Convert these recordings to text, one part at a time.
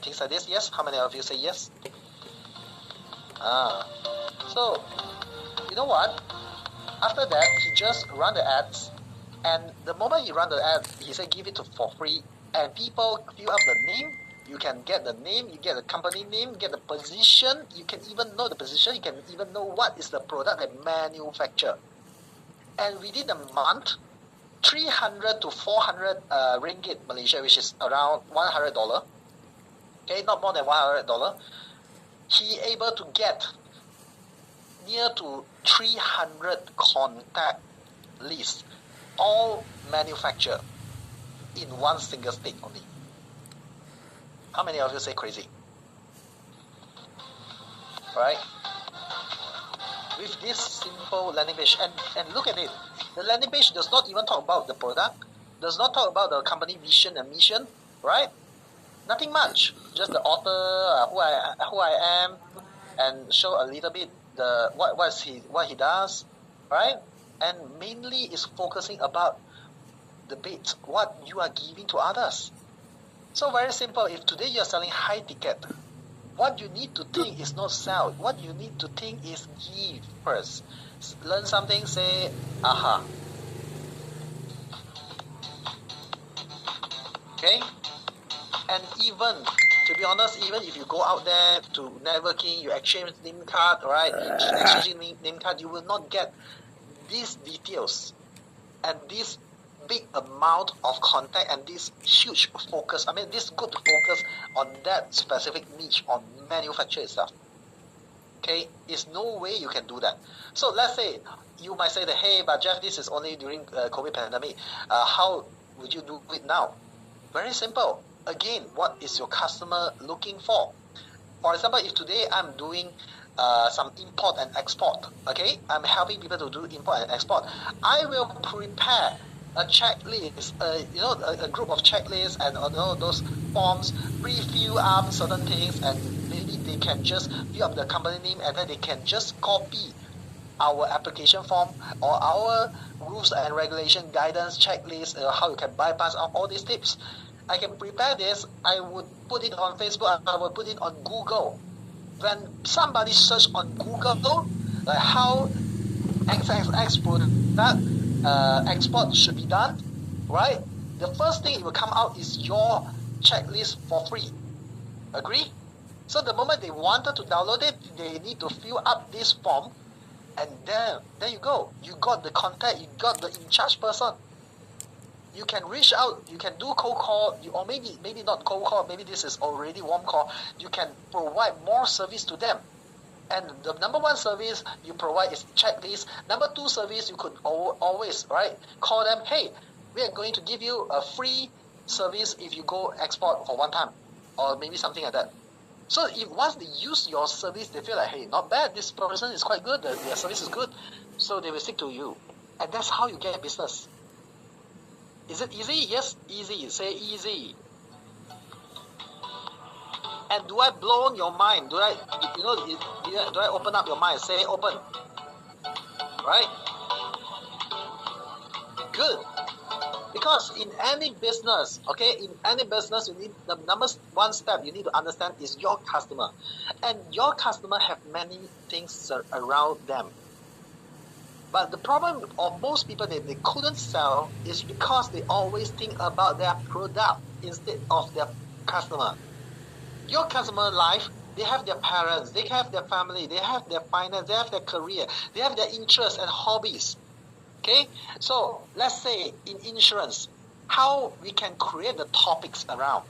things like this? Yes. How many of you say yes? So you know what? After that, he just run the ads, and the moment he run the ad, he said give it to for free, and people fill up the name. You can get the name, you get the company name, get the position. You can even know the position. You can even know what is the product they manufacture. And within a month, 300 to 400 ringgit Malaysia, which is around $100. Okay, not more than $100. He able to get near to 300 contact lists, all manufactured in one single state only. How many of you say crazy? Right? With this simple landing page, and look at it, the landing page does not even talk about the product, does not talk about the company vision and mission, right? Nothing much, just the author, who I am, and show a little bit the what he does, right? And mainly is focusing about the bit, what you are giving to others. So very simple. If today you are selling high ticket, what you need to think is not sell. What you need to think is give first. Learn something, say aha. Okay? And even, to be honest, even if you go out there to networking, you exchange name card, right? Exchanging name card, you will not get these details and this big amount of contact and this huge focus. I mean, this good focus on that specific niche on manufacture itself. Okay, there's no way you can do that. So let's say you might say that, hey, but Jeff, this is only during COVID pandemic. How would you do it now? Very simple. Again, what is your customer looking for? For example, if today I'm doing some import and export, okay, I'm helping people to do import and export, I will prepare a checklist, a group of checklists and those forms, pre-fill up certain things, and maybe they can just fill up the company name and then they can just copy our application form or our rules and regulation guidance checklist, how you can bypass all these tips. I can prepare this, I would put it on Facebook, I would put it on Google. When somebody search on Google, like how XXX product export should be done, right? The first thing it will come out is your checklist for free. Agree? So the moment they wanted to download it, they need to fill up this form, and there you go. You got the contact, you got the in charge person. You can reach out, you can do cold call, or maybe not cold call, maybe this is already warm call. You can provide more service to them. And the number one service you provide is checklist. Number two service, you could always, right, call them, hey, we are going to give you a free service if you go export for one time, or maybe something like that. So if once they use your service, they feel like, hey, not bad, this person is quite good, their service is good, so they will stick to you. And that's how you get business. Is it easy? Yes, easy. Say easy. And do I blow your mind? Do I open up your mind? Say open. Right? Good. Because in any business, okay, you need the number one step you need to understand is your customer. And your customer have many things around them. But the problem of most people that they couldn't sell is because they always think about their product instead of their customer. Your customer life, they have their parents, they have their family, they have their finance, they have their career, they have their interests and hobbies. Okay? So let's say in insurance, how we can create the topics around.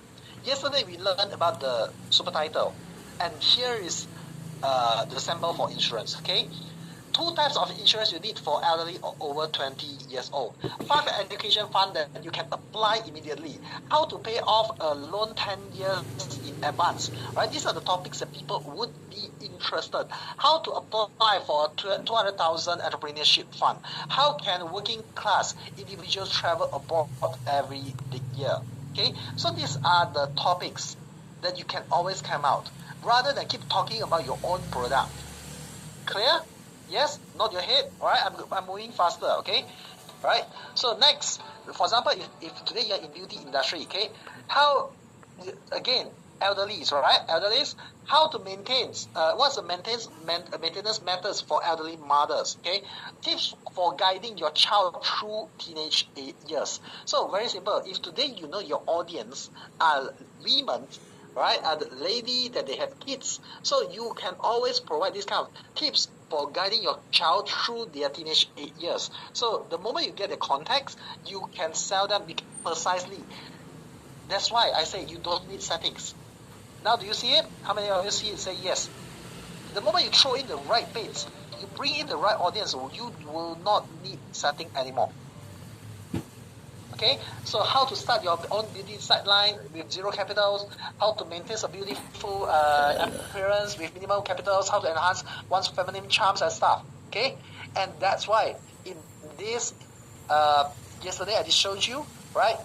Yesterday we learned about the super title, and here is the sample for insurance. Okay? 2 types of insurance you need for elderly or over 20 years old. 5 education fund that you can apply immediately. How to pay off a loan 10 years in advance. Right? These are the topics that people would be interested. How to apply for a 200,000 entrepreneurship fund. How can working class individuals travel abroad every year? Okay? So these are the topics that you can always come out, rather than keep talking about your own product. Clear? Yes, nod your head. All right, I'm moving faster. Okay, all right. So next, for example, if today you're in beauty industry, okay, how again elderlies, right? Elderlies, how to maintain, what's the maintenance methods for elderly mothers, okay? Tips for guiding your child through teenage years. So very simple. If today you know your audience are women, right, are the lady that they have kids, so you can always provide this kind of tips for guiding your child through their teenage years. So the moment you get the context, you can sell them precisely. That's why I say you don't need settings. Now, do you see it? How many of you see it? Say yes. The moment you throw in the right baits, you bring in the right audience, you will not need setting anymore. Okay, so how to start your own beauty sideline with zero capitals, how to maintain a beautiful appearance with minimal capitals, how to enhance one's feminine charms and stuff. Okay, and that's why in this yesterday I just showed you, right?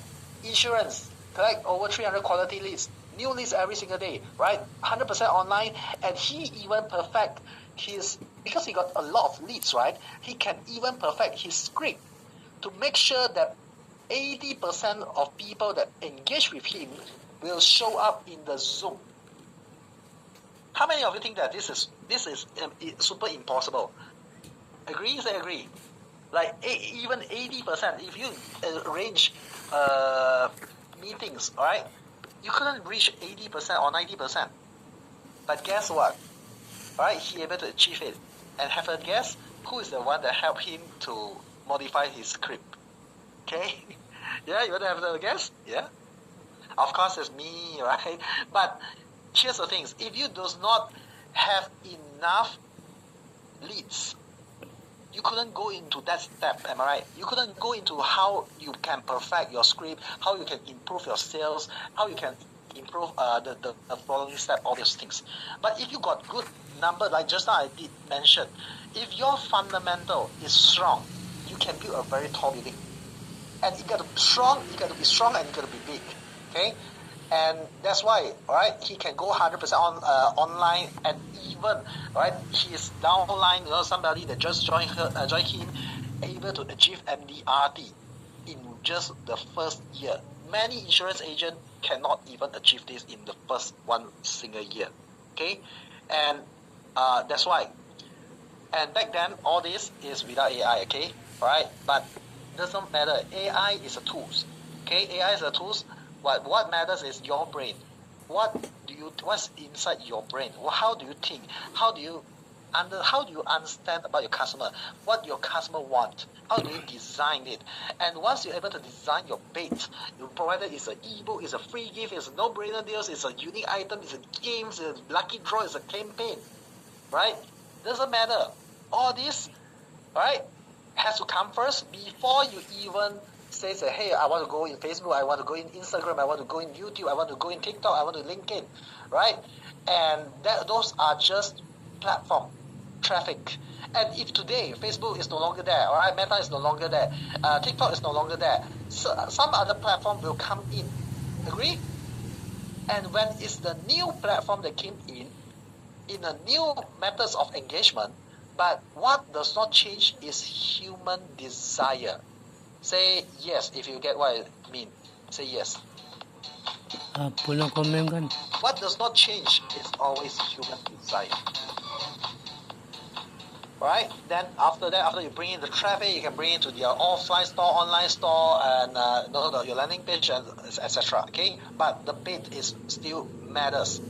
Insurance, collect over 300 quality leads, new leads every single day, right? 100% online, and he even perfect his, because he got a lot of leads, right? He can even perfect his script to make sure that 80% of people that engage with him will show up in the Zoom. How many of you think that this is super impossible? Agree? Say agree. Like even 80%. If you arrange meetings, all right, you couldn't reach 80% or 90%. But guess what? All right, he able to achieve it. And have a guess who is the one that helped him to modify his script? Okay. Yeah, you want to have a guess? Yeah. Of course, it's me, right? But here's the thing: if you does not have enough leads, you couldn't go into that step. Am I right? You couldn't go into how you can perfect your script, how you can improve your sales, how you can improve the following step, all those things. But if you got good number, like just now I did mention, if your fundamental is strong, you can build a very tall building. And you got to be strong, you got to be strong, and you got to be big, okay? And that's why, all right, he can go 100% online, and even, right, his downline, somebody that just joined him, able to achieve MDRT in just the first year. Many insurance agents cannot even achieve this in the first one single year, okay? And that's why. And back then, all this is without AI, okay? All right, but doesn't matter. AI is a tools. Okay, AI is a tools. What matters is your brain. What's inside your brain? How do you think? How do you understand about your customer? What your customer want? How do you design it? And once you're able to design your bait, provided it's an ebook, it's a free gift, it's a no-brainer deals, it's a unique item, it's a game, it's a lucky draw, it's a campaign, right? Doesn't matter. All this, right, has to come first before you even say, hey, I want to go in Facebook, I want to go in Instagram, I want to go in YouTube, I want to go in TikTok, I want to LinkedIn, right? And those are just platform traffic. And if today Facebook is no longer there, all right, Meta is no longer there, TikTok is no longer there, so some other platform will come in. Agree? And when it's the new platform that came in a new methods of engagement, but what does not change is human desire. Say yes if you get what I mean. Say yes. Pulong komen kan? What does not change is always human desire. Right? Then after you bring in the traffic, you can bring it to your offline store, online store, and your landing page, and etc. Okay, but the bit is still matters.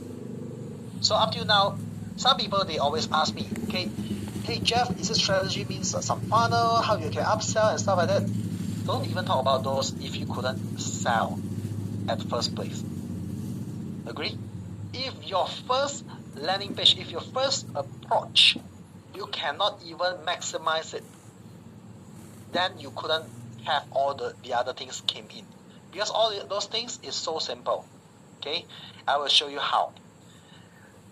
So up till now, some people they always ask me, okay, hey Jeff, is this strategy means some funnel, how you can upsell and stuff like that? Don't even talk about those if you couldn't sell at the first place. Agree? If your first landing page, if your first approach, you cannot even maximize it, then you couldn't have all the other things came in. Because all those things is so simple. Okay? I will show you how.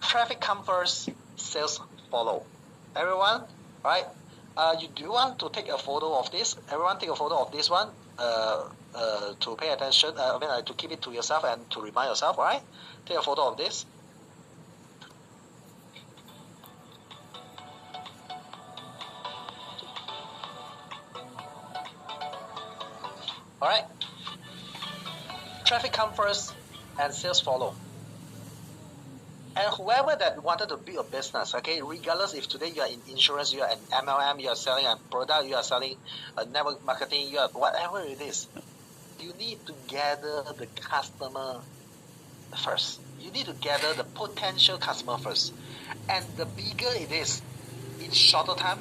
Traffic come first, sales follow. Everyone, right? Do you want to take a photo of this? Everyone take a photo of this one to pay attention. To keep it to yourself and to remind yourself, right? Take a photo of this. All right. Traffic come first and sales follow. And whoever that wanted to build a business, okay, regardless if today you are in insurance, you are an MLM, you are selling a product, you are selling a network marketing, you are whatever it is, you need to gather the customer first. You need to gather the potential customer first. And the bigger it is, in shorter time,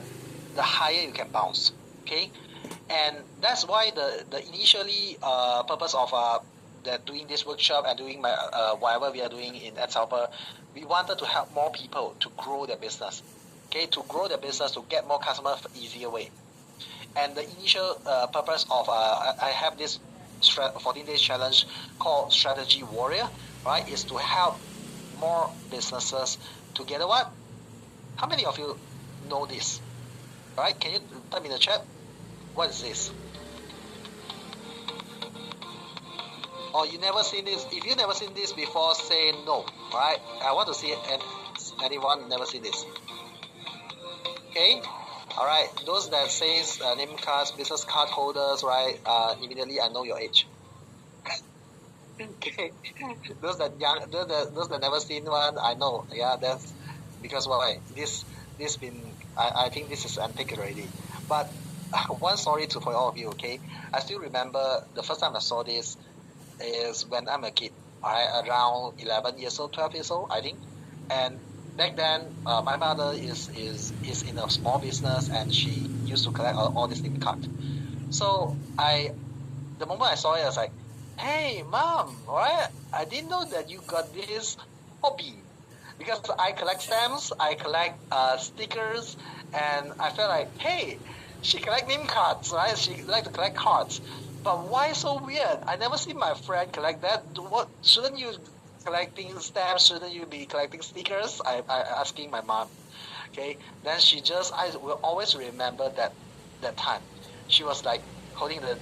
the higher you can bounce. Okay, and that's why the initially purpose of that doing this workshop and doing my whatever we are doing in Helper, we wanted to help more people to grow their business. Okay, to grow their business, to get more customers easier way. And the initial purpose of I have this 14 days challenge called Strategy Warrior, right? Is to help more businesses to get what? How many of you know this? Right? Can you type in the chat? What is this? Or you never seen this? If you never seen this before, say no. Right? I want to see it. And anyone never seen this? Okay. All right. Those that says name cards, business card holders, right? Immediately I know your age. Okay. Those that never seen one, I know. Yeah, that's because why? This been I think this is antique already. But one story for all of you. Okay, I still remember the first time I saw this is when I'm a kid. Around 11 years old, 12 years old, I think. And back then, my mother is in a small business, and she used to collect all these name cards. So the moment I saw it, I was like, "Hey, mom, right? I didn't know that you got this hobby." Because I collect stamps, I collect stickers, and I felt like, hey, she collect name cards, right? She like to collect cards. But why so weird? I never see my friend collect that. What shouldn't you collecting stamps? Shouldn't you be collecting stickers? I asking my mom. Okay, then I will always remember that time. She was like holding the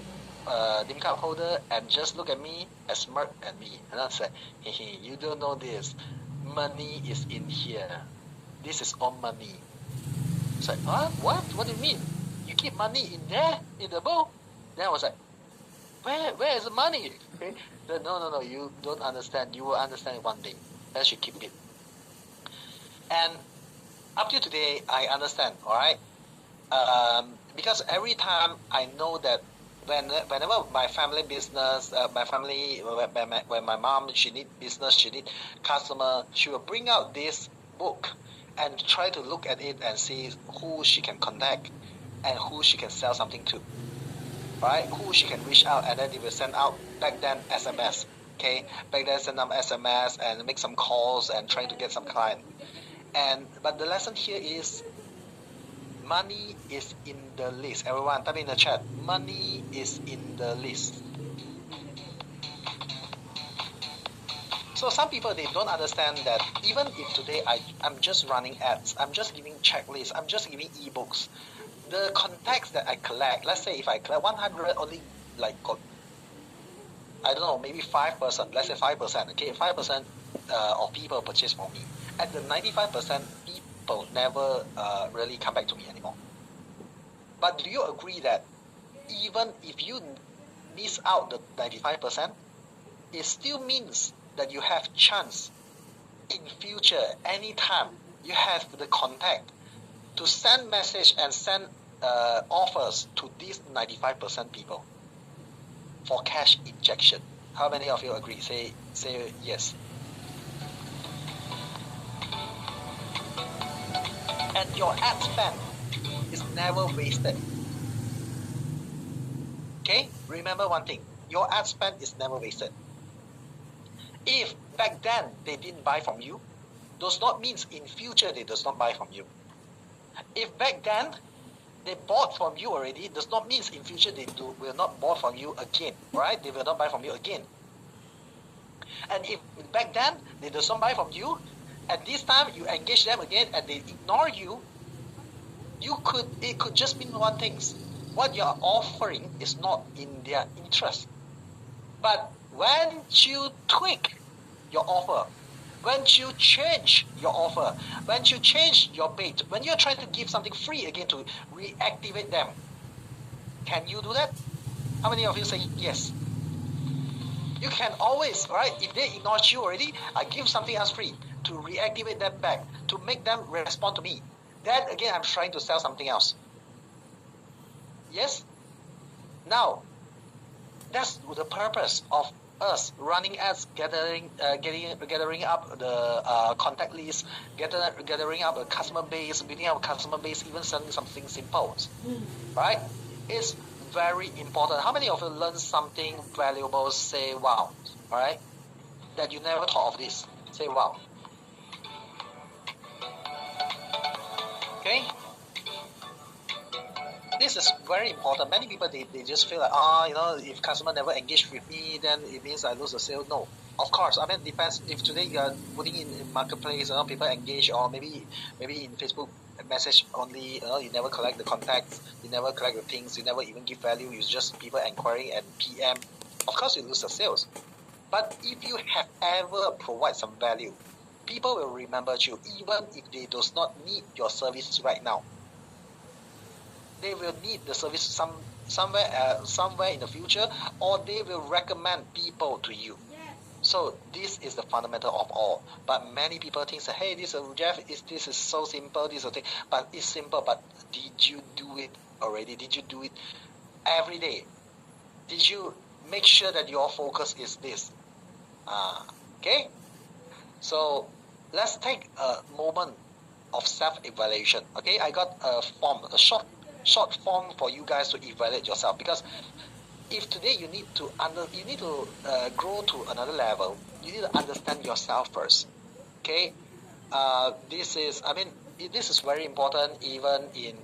name card holder and just look at me and smirk at me, and I said, hey, you don't know this. Money is in here. This is all money. It's like, huh? What? What do you mean? You keep money in there, in the bowl? Then I was like, where is the money? Okay. Then, no, you don't understand. You will understand one day. Then she keep it. And up to today, I understand, all right? Because every time I know that whenever my family business, when my mom, she need business, she need customer, she will bring out this book and try to look at it and see who she can contact and who she can sell something to, right? Who she can reach out, and then they will send out back then SMS. Okay, back then send them SMS and make some calls and trying to get some client. But the lesson here is money is in the list. Everyone, type in the chat. Money is in the list. So some people, they don't understand that even if today I'm just running ads, I'm just giving checklists, I'm just giving ebooks, the contacts that I collect, let's say if I collect 100, only like got, I don't know, maybe 5%, let's say 5%, okay, 5% of people purchase from me. And the 95% people never really come back to me anymore. But do you agree that even if you miss out the 95%, it still means that you have chance in future, anytime you have the contact to send message and send offers to these 95% people for cash injection? How many of you agree? Say yes. And your ad spend is never wasted. Okay? Remember one thing. Your ad spend is never wasted. If back then they didn't buy from you, does not mean in future they does not buy from you. If back then they bought from you already, does not mean in future they will not buy from you again, right? They will not buy from you again. And if back then they does not buy from you, at this time you engage them again and they ignore you, it could just mean one thing. What you are offering is not in their interest. But when you tweak your offer, when you change your offer, when you change your bait, when you're trying to give something free again to reactivate them, can you do that? How many of you say yes? You can always, right? If they ignore you already, I give something else free to reactivate them back, to make them respond to me. Then again, I'm trying to sell something else. Yes? Now, that's the purpose of us running ads, gathering up the contact list, gathering up a customer base, building up a customer base, even selling something simple, right? It's very important. How many of you learn something valuable? Say wow, all right? That you never thought of this. Say wow. Okay? This is very important. Many people, they just feel like, if customer never engage with me, then it means I lose the sale. No, of course. I mean, depends. If today you are putting in marketplace, people engage, or maybe in Facebook message only, you never collect the contacts, you never collect the things, you never even give value. You just people inquiring and PM. Of course, you lose the sales. But if you have ever provide some value, people will remember you, even if they does not need your service right now. They will need the service somewhere in the future, or they will recommend people to you. So this is the fundamental of all. But many people think that, hey, this Jeff, this is so simple, this thing. But it's simple. But did you do it already? Did you do it every day? Did you make sure that your focus is this? Okay. So let's take a moment of self-evaluation. Okay, I got a form, a short form for you guys to evaluate yourself, because if today you need to grow to another level, you need to understand yourself first. Okay, this is very important. Even in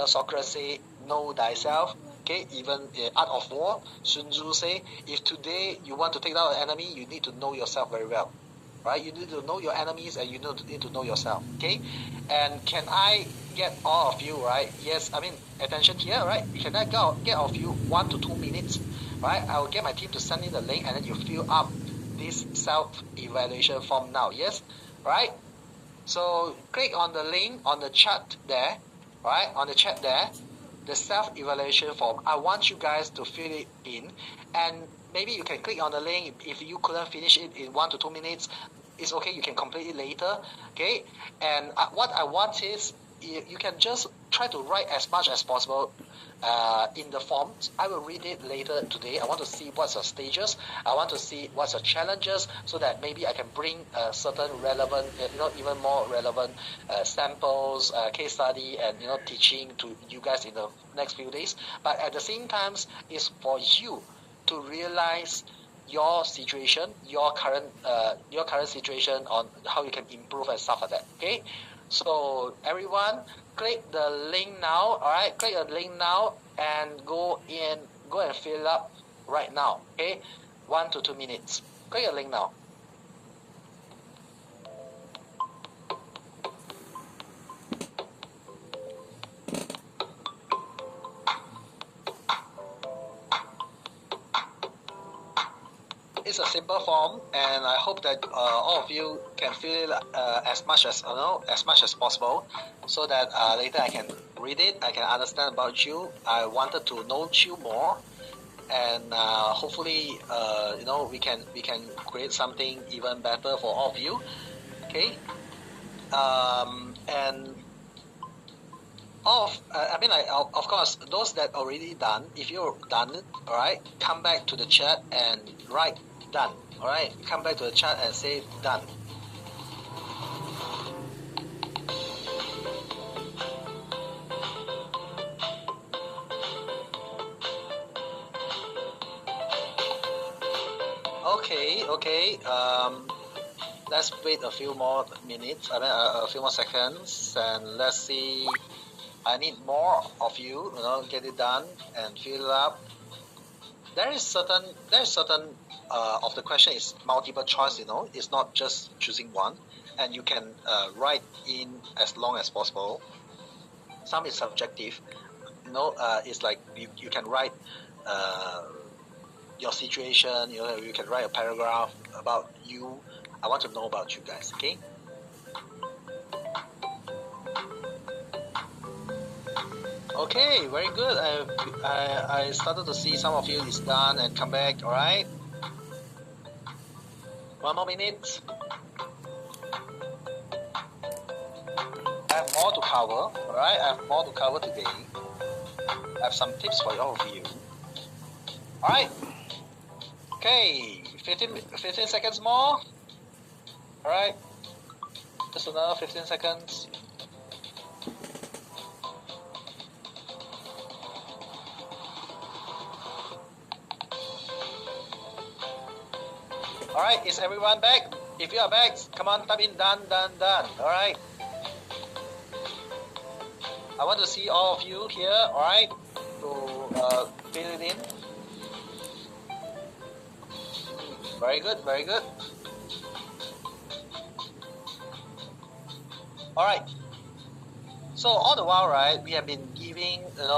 Socrates say, know thyself. Okay, even in Art of War, Sun Tzu say, if today you want to take down an enemy, you need to know yourself very well. Right? You need to know your enemies, and you need to know yourself. Okay, and can I get all of you, right? Yes, I mean, attention here, right? Can I get all of you 1 to 2 minutes, right? I will get my team to send in the link, and then you fill up this self-evaluation form now. Yes, right? So click on the link on the chat there, right? On the chat there, the self-evaluation form. I want you guys to fill it in, and maybe you can click on the link. If you couldn't finish it in 1 to 2 minutes, it's okay. You can complete it later. Okay. And what I want is you can just try to write as much as possible in the form. I will read it later today. I want to see what's the stages. I want to see what's the challenges, so that maybe I can bring certain relevant, even more relevant samples, case study, and teaching to you guys in the next few days. But at the same time, it's for you to realize your situation, your current situation, on how you can improve and stuff like that. Okay, so everyone, click the link now. All right, click the link now and go and fill up right now. Okay, 1 to 2 minutes. Click the link now. It's a simple form, and I hope that all of you can fill it as much as possible, so that later I can read it, I can understand about you. I wanted to know you more, and hopefully we can create something even better for all of you. Okay, and of course, those that already done, if you're done it, all right, come back to the chat and write done. All right, come back to the chat and say done. Okay. Let's wait a few more minutes. A few more seconds, and let's see. I need more of you. Get it done and fill it up. There is certain of the question is multiple choice. It's not just choosing one, and you can write in as long as possible. Some is subjective. It's like you can write your situation. You can write a paragraph about you. I want to know about you guys. Okay. Okay, very good. I started to see some of you is done and come back. All right. 1 more minute. more to cover. Alright, I have more to cover today. I have some tips for all of you. Alright. Okay, 15 seconds more. Alright. Just another 15 seconds. Alright, is everyone back? If you are back, come on, type in done. Alright. I want to see all of you here, alright? To fill it in. Very good. Alright. So all the while, right, we have been giving, this